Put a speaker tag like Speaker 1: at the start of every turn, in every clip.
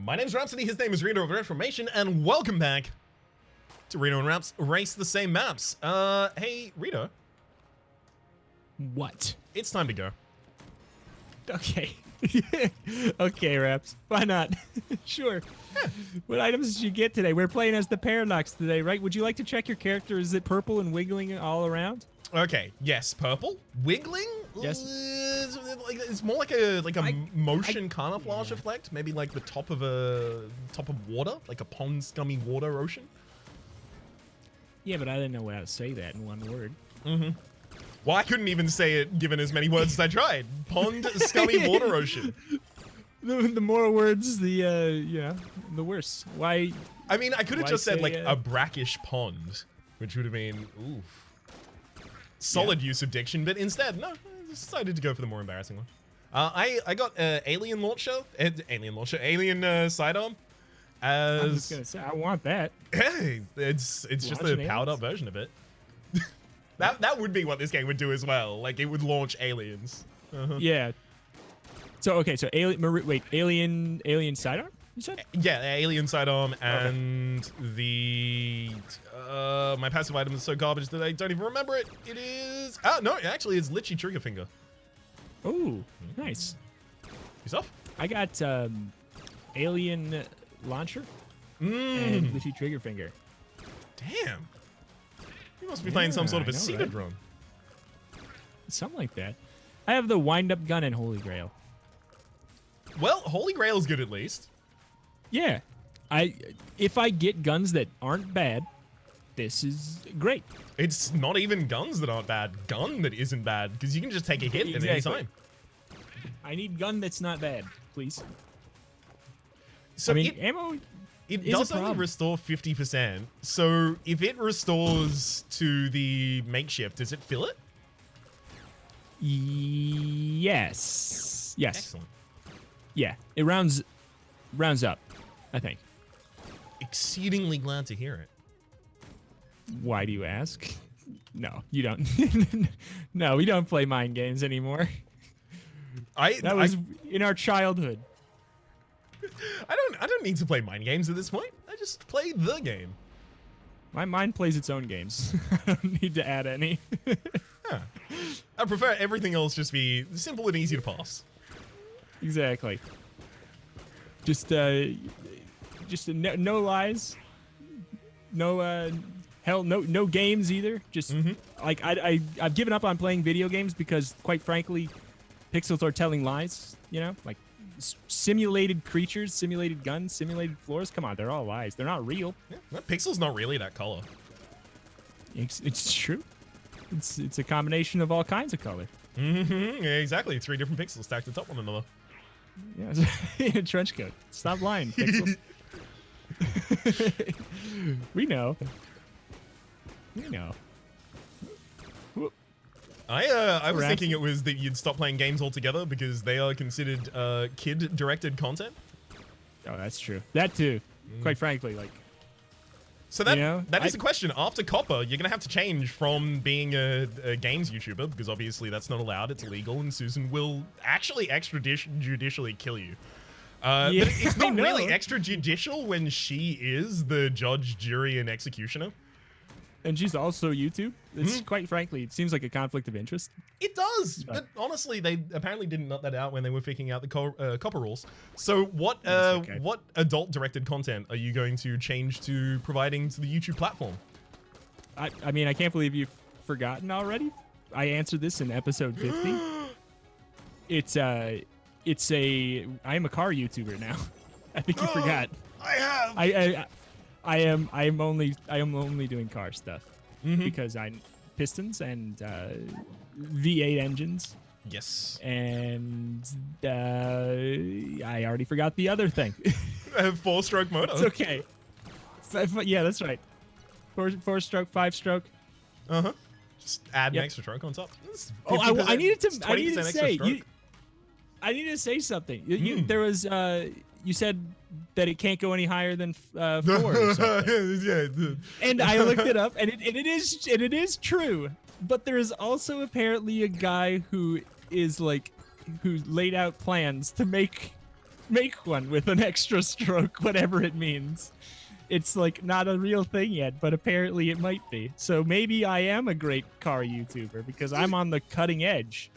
Speaker 1: My name's Rhapsody, his name is Reto of Retromation, and welcome back to Reto and Rhaps Race the Same Maps. Hey, Reto.
Speaker 2: What?
Speaker 1: It's time to go.
Speaker 2: Okay. Okay, Rhaps. Why not? Sure. What items did you get today? We're playing as the Paradox today, right? Would you like to check your character? Is it purple and wiggling all around?
Speaker 1: Okay, yes, purple. Wiggling?
Speaker 2: Yes.
Speaker 1: It's more like a motion camouflage effect. Maybe like the top of water, like a pond, scummy water ocean.
Speaker 2: Yeah, but I didn't know how to say that in one word.
Speaker 1: Mm-hmm. Well, I couldn't even say it given as many words as I tried. Pond, scummy water ocean.
Speaker 2: The more words, the worse. Why?
Speaker 1: I mean, I could have just said like
Speaker 2: say,
Speaker 1: a brackish pond, which would have been oof. Solid use of diction, but instead, no, I decided to go for the more embarrassing one. I got alien sidearm. As
Speaker 2: I'm just gonna say, I want that.
Speaker 1: Hey, it's just a powered up version of it. that would be what this game would do as well. Like it would launch aliens.
Speaker 2: Yeah. So okay, so alien sidearm? You said?
Speaker 1: Yeah, alien sidearm and the my passive item is so garbage that I don't even remember it. It is no, actually it's Litchi trigger finger.
Speaker 2: Oh, nice.
Speaker 1: Yourself?
Speaker 2: I got alien launcher and Litchi trigger finger.
Speaker 1: Damn. You must be playing some sort of a seated run.
Speaker 2: Something like that. I have the wind-up gun and Holy Grail.
Speaker 1: Well, Holy Grail's good at least.
Speaker 2: Yeah. If I get guns that aren't bad, this is great.
Speaker 1: It's not even guns that aren't bad. Gun that isn't bad, because you can just take a hit at any time.
Speaker 2: I need gun that's not bad, please.
Speaker 1: So
Speaker 2: I mean, ammo
Speaker 1: it
Speaker 2: is
Speaker 1: does
Speaker 2: a
Speaker 1: only
Speaker 2: problem.
Speaker 1: restore 50%. So if it restores to the makeshift, does it fill it?
Speaker 2: Yes. Yes.
Speaker 1: Excellent.
Speaker 2: Yeah. It rounds up, I think.
Speaker 1: Exceedingly glad to hear it.
Speaker 2: Why do you ask? No, you don't. No, we don't play mind games anymore. That was in our childhood.
Speaker 1: I don't need to play mind games at this point. I just play the game.
Speaker 2: My mind plays its own games. I don't need to add any.
Speaker 1: Yeah. I prefer everything else just be simple and easy to pass.
Speaker 2: Exactly. Just no lies. No no games either. Just like I've given up on playing video games because quite frankly, pixels are telling lies, you know? Like simulated creatures, simulated guns, simulated floors. Come on, they're all lies. They're not real.
Speaker 1: Yeah, that pixel's not really that color.
Speaker 2: It's true. It's a combination of all kinds of color.
Speaker 1: Yeah, exactly. 3 different pixels stacked atop one another.
Speaker 2: Yeah, in a trench coat. Stop lying, pixels. We know. We know.
Speaker 1: I was thinking it was that you'd stop playing games altogether because they are considered kid-directed content.
Speaker 2: Oh, that's true. That too. Quite frankly, like.
Speaker 1: So that is the question. After Copper, you're gonna have to change from being a games YouTuber because obviously that's not allowed. It's illegal, and Susan will actually extrajudicially kill you. But it's not really extrajudicial when she is the judge, jury, and executioner.
Speaker 2: And she's also YouTube. It's quite frankly, it seems like a conflict of interest.
Speaker 1: It does, but honestly, they apparently didn't nut that out when they were picking out the Copper rules. So what adult-directed content are you going to change to providing to the YouTube platform?
Speaker 2: I mean, I can't believe you've forgotten already. I answered this in episode 50. I am a car YouTuber now. I think you forgot.
Speaker 1: I have.
Speaker 2: I am only doing car stuff because I'm pistons and V8 engines.
Speaker 1: Yes.
Speaker 2: And I already forgot the other thing.
Speaker 1: 4-stroke motor.
Speaker 2: It's okay. Yeah, that's right. 4-stroke, 5-stroke.
Speaker 1: Just add an extra stroke on top.
Speaker 2: I needed to say. I needed to say something. There was. You said that it can't go any higher than 4 or something.
Speaker 1: Yeah.
Speaker 2: And I looked it up, and it is true. But there is also apparently a guy who laid out plans to make make one with an extra stroke, whatever it means. It's like not a real thing yet, but apparently it might be. So maybe I am a great car YouTuber because I'm on the cutting edge.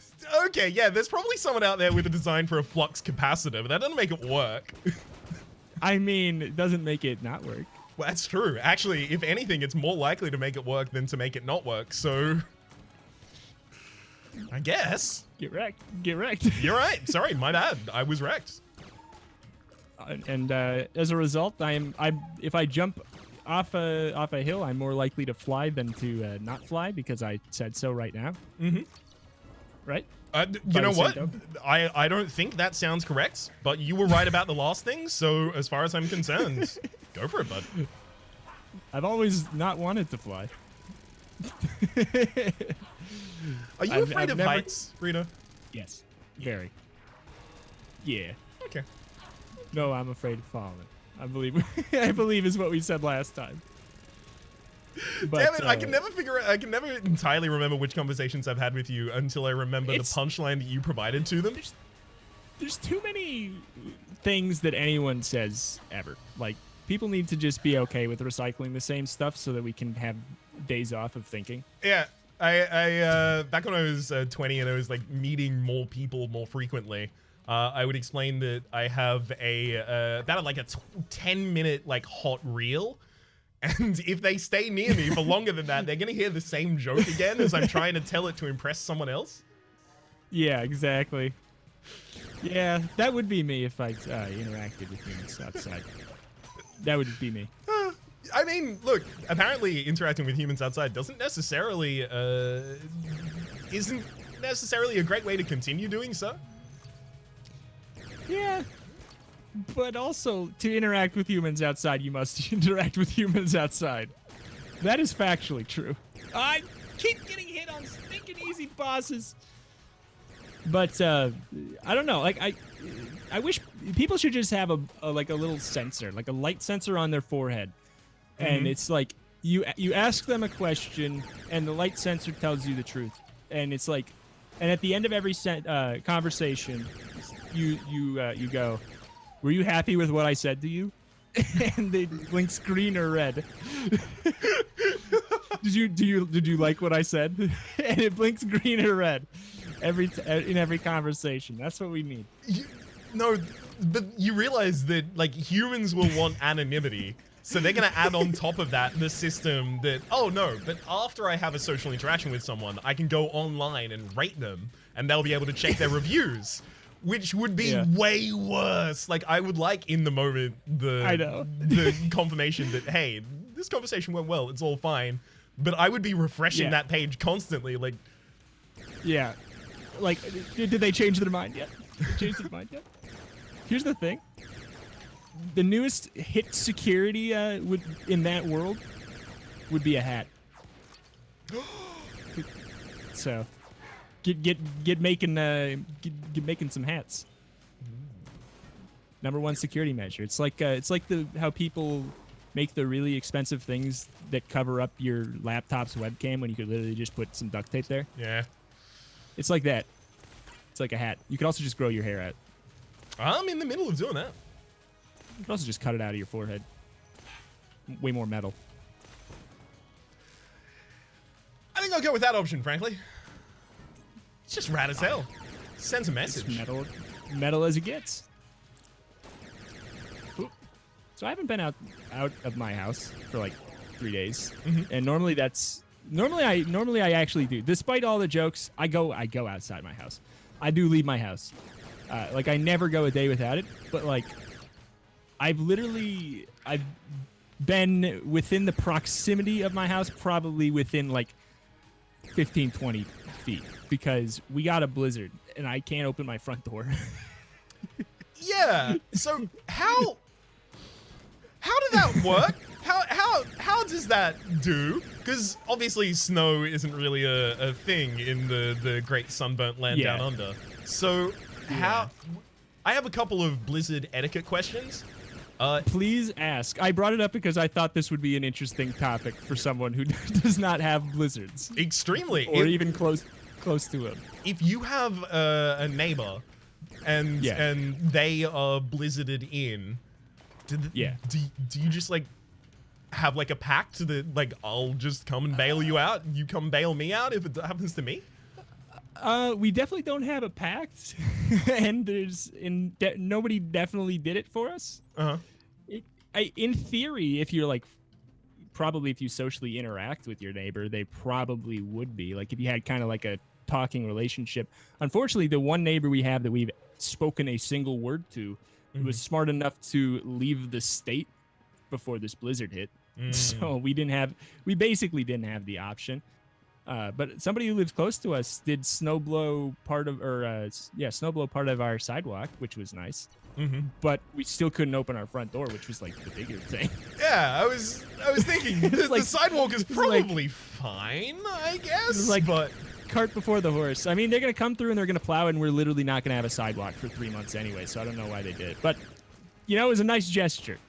Speaker 1: Okay, yeah, there's probably someone out there with a design for a flux capacitor, but that doesn't make it work.
Speaker 2: I mean, it doesn't make it not work.
Speaker 1: Well, that's true. Actually, if anything, it's more likely to make it work than to make it not work. So, I guess.
Speaker 2: Get wrecked. Get wrecked.
Speaker 1: You're right. Sorry, my bad. I was wrecked.
Speaker 2: And as a result, if I jump off a hill, I'm more likely to fly than to not fly because I said so right now. Mm-hmm. Right?
Speaker 1: You know what? I don't think that sounds correct, but you were right about the last thing, so as far as I'm concerned, go for it, bud.
Speaker 2: I've always not wanted to fly.
Speaker 1: Are you afraid of heights, Reto?
Speaker 2: Yes. Very. Yeah.
Speaker 1: Okay.
Speaker 2: No, I'm afraid of falling. I believe is what we said last time. But,
Speaker 1: damn it! I can never entirely remember which conversations I've had with you until I remember the punchline that you provided to them.
Speaker 2: There's too many things that anyone says ever. Like, people need to just be okay with recycling the same stuff so that we can have days off of thinking.
Speaker 1: Yeah, I back when I was 20 and I was like meeting more people more frequently. I would explain that I have about like a 10-minute like hot reel. And if they stay near me for longer than that, they're going to hear the same joke again as I'm trying to tell it to impress someone else.
Speaker 2: Yeah, exactly. Yeah, that would be me if I interacted with humans outside. That would be me.
Speaker 1: I mean, look, apparently interacting with humans outside isn't necessarily a great way to continue doing so.
Speaker 2: Yeah. But also, to interact with humans outside, you must interact with humans outside. That is factually true. I keep getting hit on stinking easy bosses. But, I don't know. Like, I wish people should just have a little sensor, like a light sensor on their forehead. And it's like, you ask them a question, and the light sensor tells you the truth. And it's like, and at the end of every conversation, you go, "Were you happy with what I said to you?" And it blinks green or red. Did you like what I said? And it blinks green or red in every conversation. That's what we need.
Speaker 1: No, but you realize that like humans will want anonymity. So they're going to add on top of that the system that, oh no, but after I have a social interaction with someone, I can go online and rate them and they'll be able to check their reviews. Which would be way worse. Like, I would like, in the moment, the confirmation that, hey, this conversation went well, it's all fine. But I would be refreshing that page constantly, like...
Speaker 2: Yeah. Like, did they change their mind yet? Here's the thing. The newest hit security in that world would be a hat. So... Get making some hats. #1 security measure. It's like how people make the really expensive things that cover up your laptop's webcam when you could literally just put some duct tape there.
Speaker 1: Yeah.
Speaker 2: It's like that. It's like a hat. You could also just grow your hair out.
Speaker 1: I'm in the middle of doing that.
Speaker 2: You could also just cut it out of your forehead. Way more metal.
Speaker 1: I think I'll go with that option, frankly. It's just rad as hell. Sends a message.
Speaker 2: It's metal as it gets. Ooh. So I haven't been out of my house for like 3 days, and normally I actually do. Despite all the jokes, I go outside my house. I do leave my house. Like I never go a day without it. But like, I've been within the proximity of my house, probably within like 15, 20 feet. Because we got a blizzard and I can't open my front door.
Speaker 1: Yeah. So how did that work? How does that do? Because obviously snow isn't really a thing in the great sunburnt land down under. So how? I have a couple of blizzard etiquette questions.
Speaker 2: Please ask. I brought it up because I thought this would be an interesting topic for someone who does not have blizzards.
Speaker 1: Extremely.
Speaker 2: Or even close to him.
Speaker 1: If you have a neighbor and they are blizzarded in. Do you just like have like a pact that like I'll just come and bail you out, you come bail me out if it happens to me?
Speaker 2: We definitely don't have a pact, and nobody definitely did it for us. In theory, if you're like, probably if you socially interact with your neighbor, they probably would be like if you had kind of like a talking relationship. Unfortunately, the one neighbor we have that we've spoken a single word to was smart enough to leave the state before this blizzard hit. So we basically didn't have the option. But somebody who lives close to us did snowblow part of our sidewalk, which was nice. But we still couldn't open our front door, which was like the bigger thing.
Speaker 1: Yeah, I was thinking the sidewalk is probably fine, I guess.
Speaker 2: But cart before the horse. I mean, they're gonna come through and they're gonna plow, and we're literally not gonna have a sidewalk for 3 months anyway. So I don't know why they did it, but it was a nice gesture.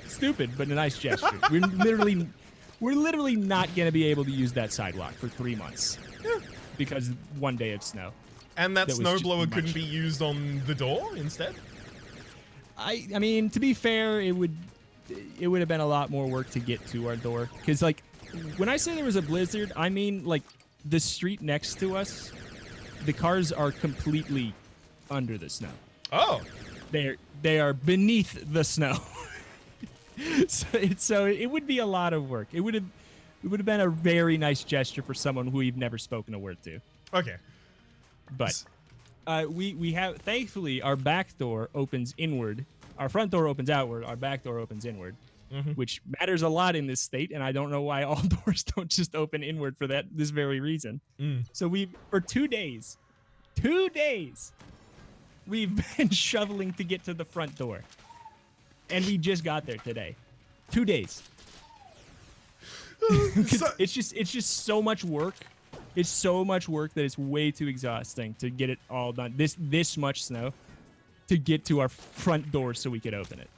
Speaker 2: Stupid, but a nice gesture. We're literally not gonna be able to use that sidewalk for 3 months because one day of snow.
Speaker 1: And that snowblower couldn't be used on the door instead?
Speaker 2: I mean, to be fair, it would have been a lot more work to get to our door. Because, like, when I say there was a blizzard, I mean, like, the street next to us, the cars are completely under the snow.
Speaker 1: Oh.
Speaker 2: They are beneath the snow. So it would be a lot of work. It would have been a very nice gesture for someone who we've never spoken a word to.
Speaker 1: Okay.
Speaker 2: But we have, thankfully, our back door opens inward. Our front door opens outward. Our back door opens inward, which matters a lot in this state. And I don't know why all doors don't just open inward for this very reason. So for 2 days, we've been shoveling to get to the front door. And we just got there today. 2 days. It's just so much work. It's so much work that it's way too exhausting to get it all done. This much snow to get to our front door so we could open it.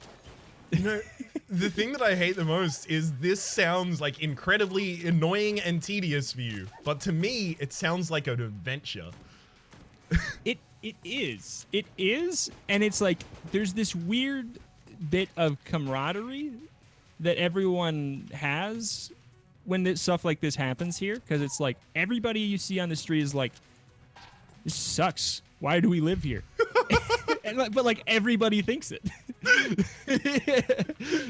Speaker 1: The thing that I hate the most is this sounds like incredibly annoying and tedious for you, but to me, it sounds like an adventure.
Speaker 2: It is, and it's like there's this weird bit of camaraderie that everyone has when stuff like this happens here, because it's like everybody you see on the street is like, this sucks, why do we live here? But like everybody thinks it.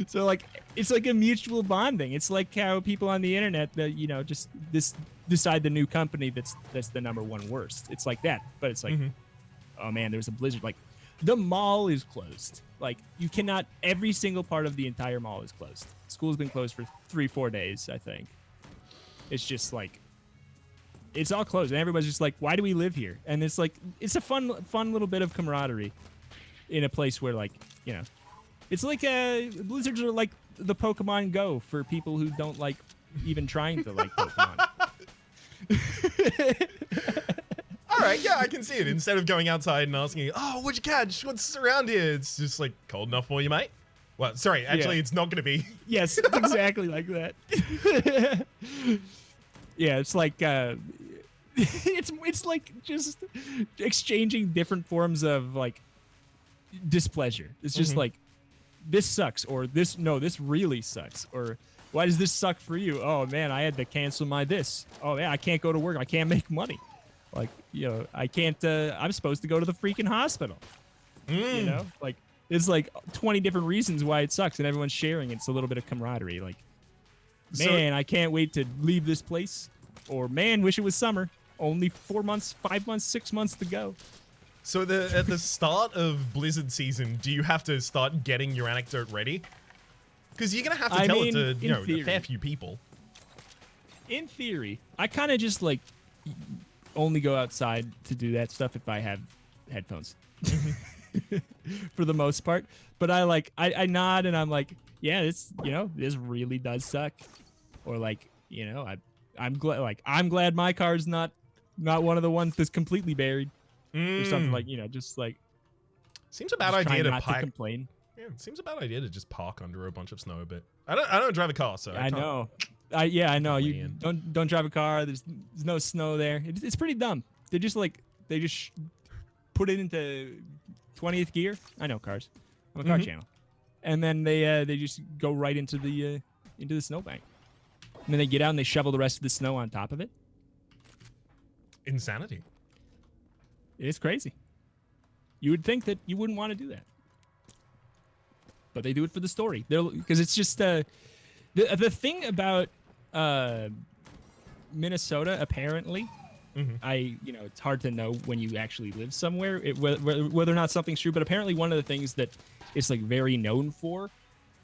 Speaker 2: So like it's like a mutual bonding. It's like how people on the internet that just decide the new company that's the #1 worst. It's like that, but it's like oh man, there's a blizzard, like the mall is closed. Like you cannot, every single part of the entire mall is closed. School's been closed for 3-4 days, I think. It's just like, it's all closed. And everybody's just like, why do we live here? And it's like, it's a fun little bit of camaraderie in a place where like, it's like blizzards are like the Pokemon Go for people who don't like even trying to like Pokemon.
Speaker 1: All right, yeah, I can see it. Instead of going outside and asking, oh, what'd you catch? What's around here? It's just like cold enough for you, mate. Well, sorry, actually, it's not going to be.
Speaker 2: Yes, it's exactly like that. Yeah, it's like it's like just exchanging different forms of like displeasure. It's just like, this sucks, or this really sucks, or why does this suck for you? Oh man, I had to cancel my this. Oh yeah, I can't go to work. I can't make money. Like, I can't, I'm supposed to go to the freaking hospital. Like, it's like 20 different reasons why it sucks, and everyone's sharing. It's a little bit of camaraderie. Like, man, I can't wait to leave this place. Or, man, wish it was summer. Only 4 months, 5 months, 6 months to go.
Speaker 1: So at the start of Blizzard season, do you have to start getting your anecdote ready? Because you're going to have to tell it to, a fair few people.
Speaker 2: In theory, I kind of just, like, only go outside to do that stuff if I have headphones. For the most part. But I nod and I'm like, yeah, this really does suck. Or like, I'm glad my car's not one of the ones that's completely buried. Or something like, just like,
Speaker 1: seems a bad idea to
Speaker 2: complain.
Speaker 1: Yeah, it seems a bad idea to just park under a bunch of snow a bit. I don't drive a car, so
Speaker 2: I know. I know. You don't drive a car. There's no snow there. It's pretty dumb. They just put it into 20th gear. I know cars. I'm a car channel. And then they just go right into the snowbank. And then they get out and they shovel the rest of the snow on top of it.
Speaker 1: Insanity.
Speaker 2: It's crazy. You would think that you wouldn't want to do that. But they do it for the story. Because it's just the thing about Minnesota, apparently, it's hard to know when you actually live somewhere whether or not something's true. But apparently, one of the things that it's like very known for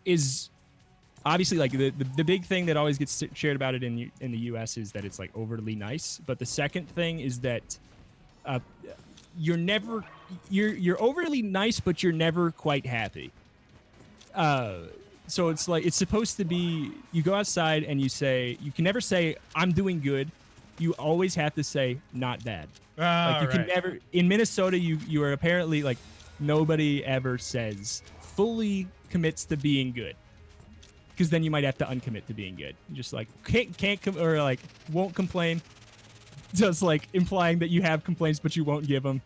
Speaker 2: is obviously like the big thing that always gets shared about it in the U.S. is that it's like overly nice. But the second thing is that you're overly nice, but you're never quite happy. So it's like it's supposed to be you go outside and you can never say I'm doing good. You always have to say not bad. Like you can never in Minnesota you are apparently like nobody ever says fully commits to being good. Because then you might have to uncommit to being good. You just like can't or like won't complain. Just like implying that you have complaints but you won't give them.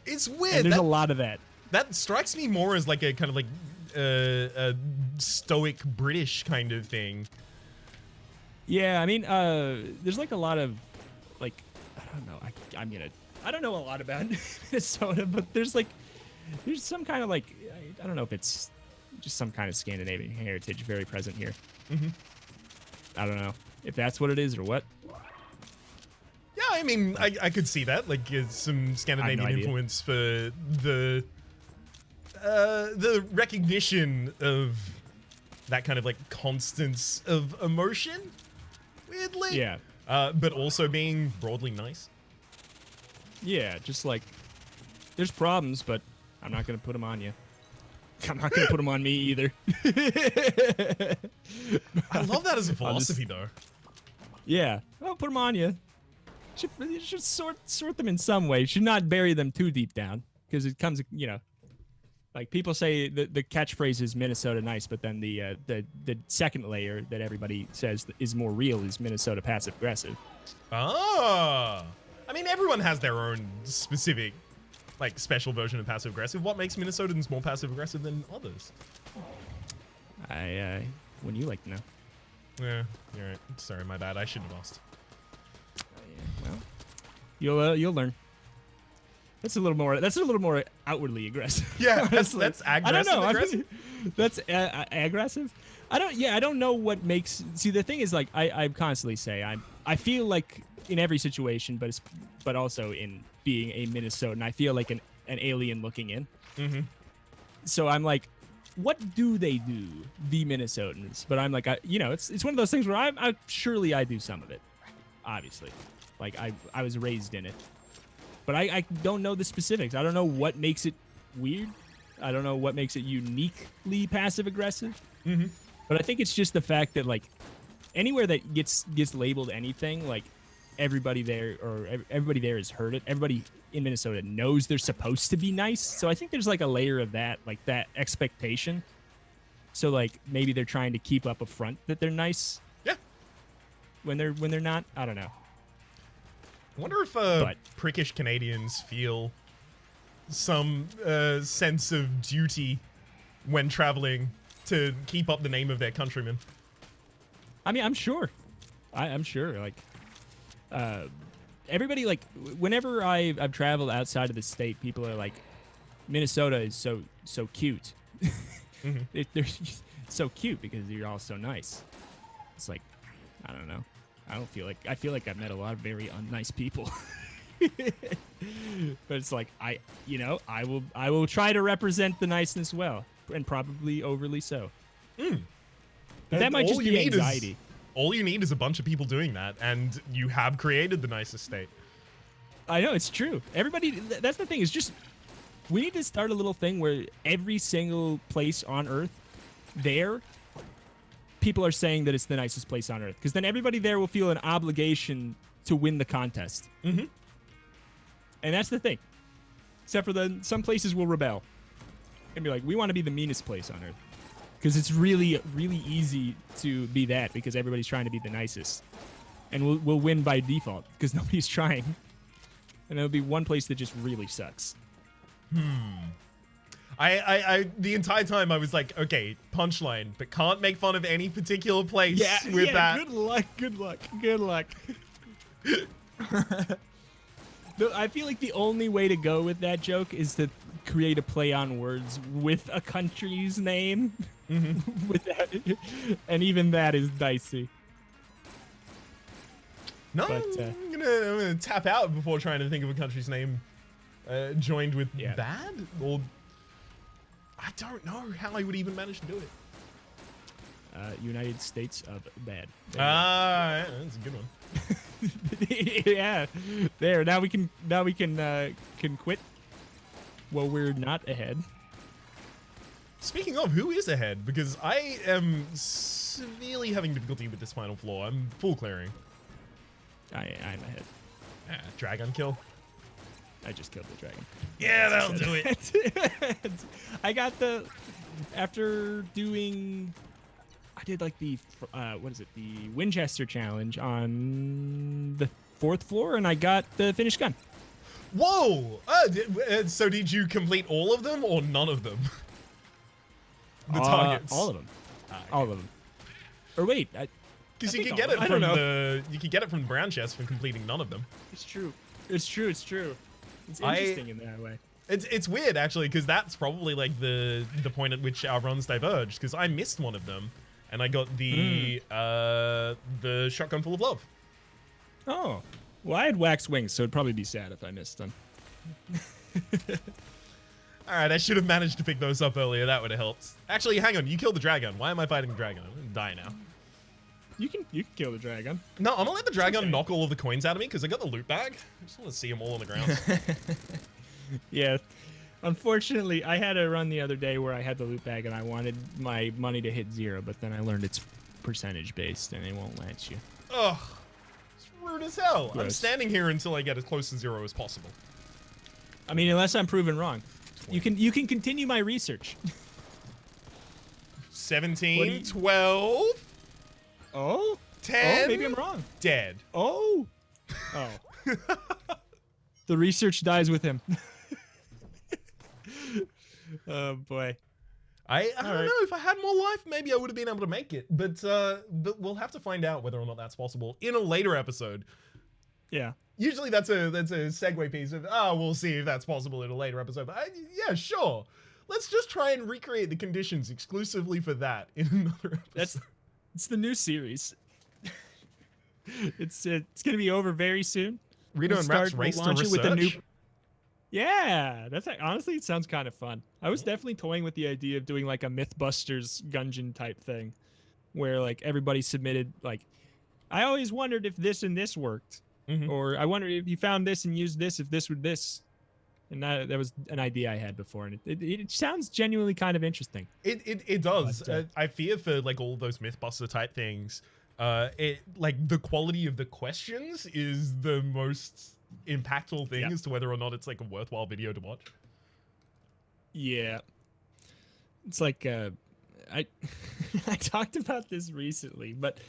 Speaker 1: It's weird.
Speaker 2: And there's a lot of that.
Speaker 1: That strikes me more as like a kind of like a stoic British kind of thing.
Speaker 2: Yeah, I mean, there's like a lot of like I don't know. I don't know a lot about Minnesota, but there's some kind of like I don't know if it's just some kind of Scandinavian heritage very present here. I don't know if that's what it is or what.
Speaker 1: Yeah, I mean, I could see that, like some Scandinavian influence for the recognition of that kind of like constance of emotion, weirdly.
Speaker 2: Yeah.
Speaker 1: But also being broadly nice.
Speaker 2: Yeah, just like there's problems, but I'm not gonna put them on you. I'm not gonna put them on me either.
Speaker 1: I love that as a philosophy, though.
Speaker 2: Yeah, I'll put them on you. You should sort them in some way. You should not bury them too deep down because it comes, like people say the catchphrase is Minnesota nice, but then the second layer that everybody says is more real is Minnesota passive aggressive.
Speaker 1: Ah, I mean everyone has their own specific, like special version of passive aggressive. What makes Minnesotans more passive aggressive than others?
Speaker 2: Wouldn't you like to know?
Speaker 1: Yeah, you're right. Sorry, my bad. I shouldn't have asked.
Speaker 2: Well, you'll learn. That's a little more outwardly aggressive.
Speaker 1: Yeah, that's aggressive.
Speaker 2: I don't know.
Speaker 1: Aggressive?
Speaker 2: That's aggressive. I don't know what makes. See, the thing is, like, I constantly say I feel like in every situation, but also in being a Minnesotan, I feel like an alien looking in. So I'm like, what do they do, the Minnesotans? But I'm like, it's one of those things where I surely I do some of it, obviously. Like I was raised in it, but I don't know the specifics. I don't know what makes it weird. I don't know what makes it uniquely passive aggressive. But I think it's just the fact that like anywhere that gets labeled anything, like everybody there has heard it. Everybody in Minnesota knows they're supposed to be nice. So I think there's like a layer of that, like that expectation. So like maybe they're trying to keep up a front that they're nice.
Speaker 1: Yeah.
Speaker 2: When they're not. I don't know.
Speaker 1: I wonder if prickish Canadians feel some sense of duty when traveling to keep up the name of their countrymen.
Speaker 2: I mean, I'm sure. I'm sure. Like, everybody, like, whenever I've traveled outside of the state, people are like, Minnesota is so cute. They're so cute because you're all so nice. It's like, I don't know. I feel like I've met a lot of very unnice people. But it's like I will try to represent the niceness well, and probably overly so. But that might just be anxiety.
Speaker 1: All you need is a bunch of people doing that, and you have created the nicest state.
Speaker 2: I know, it's true. Everybody, that's the thing, is just we need to start a little thing where every single place on Earth people are saying that it's the nicest place on Earth, because then everybody there will feel an obligation to win the contest. And that's the thing. Except for some places will rebel and be like, we want to be the meanest place on Earth, because it's really, really easy to be that because everybody's trying to be the nicest, and we'll win by default because nobody's trying, and there'll be one place that just really sucks.
Speaker 1: The entire time I was like, okay, punchline, but can't make fun of any particular place with that.
Speaker 2: Good luck. No, I feel like the only way to go with that joke is to create a play on words with a country's name. With that, and even that is dicey.
Speaker 1: No,
Speaker 2: but,
Speaker 1: I'm gonna tap out before trying to think of a country's name joined with bad, or I don't know how I would even manage to do it.
Speaker 2: United States of Bad.
Speaker 1: Yeah, that's a good one.
Speaker 2: Yeah, there. Now we can quit. Well, we're not ahead.
Speaker 1: Speaking of, who is ahead? Because I am severely having difficulty with this final floor. I'm full clearing.
Speaker 2: I'm ahead.
Speaker 1: Dragon kill.
Speaker 2: I just killed the dragon.
Speaker 1: Yeah, that'll do it.
Speaker 2: I got after doing. I did like the the Winchester challenge on the 4th floor, and I got the finished gun.
Speaker 1: Whoa! So did you complete all of them or none of them? The targets.
Speaker 2: All of them. All of them. Or wait,
Speaker 1: because you can get it from the brown chest from completing none of them.
Speaker 2: It's true. It's interesting in that way.
Speaker 1: It's weird actually, because that's probably like the point at which our runs diverged. Because I missed one of them, and I got the shotgun full of love.
Speaker 2: Oh, well, I had wax wings, so it'd probably be sad if I missed them.
Speaker 1: All right, I should have managed to pick those up earlier. That would have helped. Actually, hang on. You killed the dragon. Why am I fighting the dragon? I'm gonna die now.
Speaker 2: You can kill the dragon.
Speaker 1: No, I'm gonna let the dragon knock all of the coins out of me because I got the loot bag. I just want to see them all on the ground.
Speaker 2: Yeah. Unfortunately, I had a run the other day where I had the loot bag and I wanted my money to hit 0, but then I learned it's percentage based and it won't let you.
Speaker 1: Ugh. It's rude as hell.
Speaker 2: Gross.
Speaker 1: I'm standing here until I get as close to 0 as possible.
Speaker 2: I mean, unless I'm proven wrong. 20. You can continue my research.
Speaker 1: 17, 12.
Speaker 2: Oh?
Speaker 1: 10.
Speaker 2: Oh, maybe I'm wrong.
Speaker 1: Dead.
Speaker 2: Oh. The research dies with him. Oh boy.
Speaker 1: I don't know, if I had more life, maybe I would have been able to make it. But we'll have to find out whether or not that's possible in a later episode.
Speaker 2: Yeah.
Speaker 1: Usually that's a segue piece of, we'll see if that's possible in a later episode. But yeah, sure. Let's just try and recreate the conditions exclusively for that in another episode.
Speaker 2: It's the new series. It's gonna be over very soon.
Speaker 1: Reto and Rhaps race to research.
Speaker 2: Yeah, honestly, it sounds kind of fun. I was definitely toying with the idea of doing like a Mythbusters Gungeon type thing, where like everybody submitted like, I always wondered if this and this worked, or I wondered if you found this and used this, if this would this, and that was an idea I had before, and it sounds genuinely kind of interesting.
Speaker 1: It does. But, I fear for like all those Mythbuster type things. Like the quality of the questions is the most impactful thing as to whether or not it's like a worthwhile video to watch.
Speaker 2: Yeah, it's like I talked about this recently, but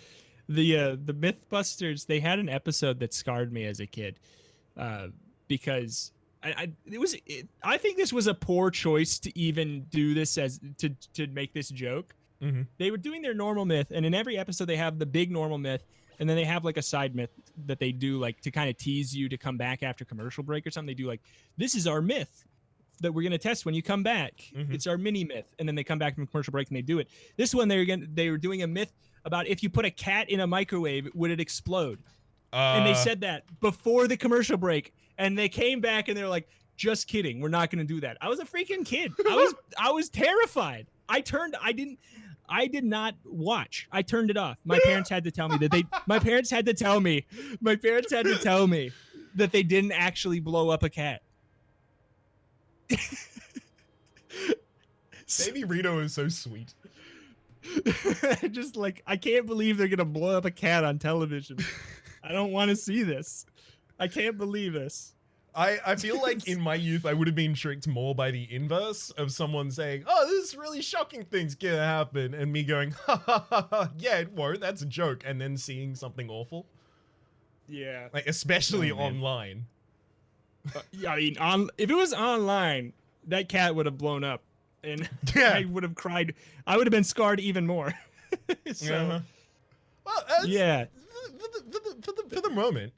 Speaker 2: the Mythbusters, they had an episode that scarred me as a kid, because I think this was a poor choice to even do this as to make this joke. They were doing their normal myth, and in every episode they have the big normal myth, and then they have like a side myth that they do like to kind of tease you to come back after commercial break or something. They do like, this is our myth that we're gonna test when you come back. It's our mini myth, and then they come back from commercial break and they do it. This one they were doing a myth about if you put a cat in a microwave, would it explode? And they said that before the commercial break, and they came back and they were like, just kidding, we're not gonna do that. I was a freaking kid. I was terrified. I did not watch. I turned it off. My parents had to tell me that my parents had to tell me that they didn't actually blow up a cat.
Speaker 1: Baby Reto is so sweet.
Speaker 2: Just like, I can't believe they're gonna blow up a cat on television. I don't want to see this. I can't believe this.
Speaker 1: I feel like in my youth I would have been tricked more by the inverse of someone saying, oh, this is really shocking thing's gonna happen, and me going, ha ha ha ha, yeah, it won't, that's a joke, and then seeing something awful.
Speaker 2: Yeah.
Speaker 1: Like, especially online.
Speaker 2: Yeah, I mean, if it was online, that cat would have blown up, and
Speaker 1: Yeah.
Speaker 2: I would have cried. I would have been scarred even more. So,
Speaker 1: Well,
Speaker 2: yeah.
Speaker 1: For the moment,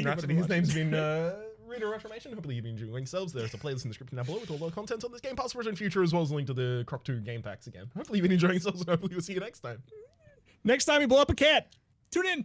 Speaker 1: Rhapsody, his name's been Reto Retromation. Hopefully you've been enjoying yourselves. There's a playlist in the description down below with all the content on this game, past, present, future, as well as a link to the Croc 2 game packs again. Hopefully you've been enjoying yourselves, and hopefully we'll see you next time.
Speaker 2: Next time we blow up a cat. Tune in.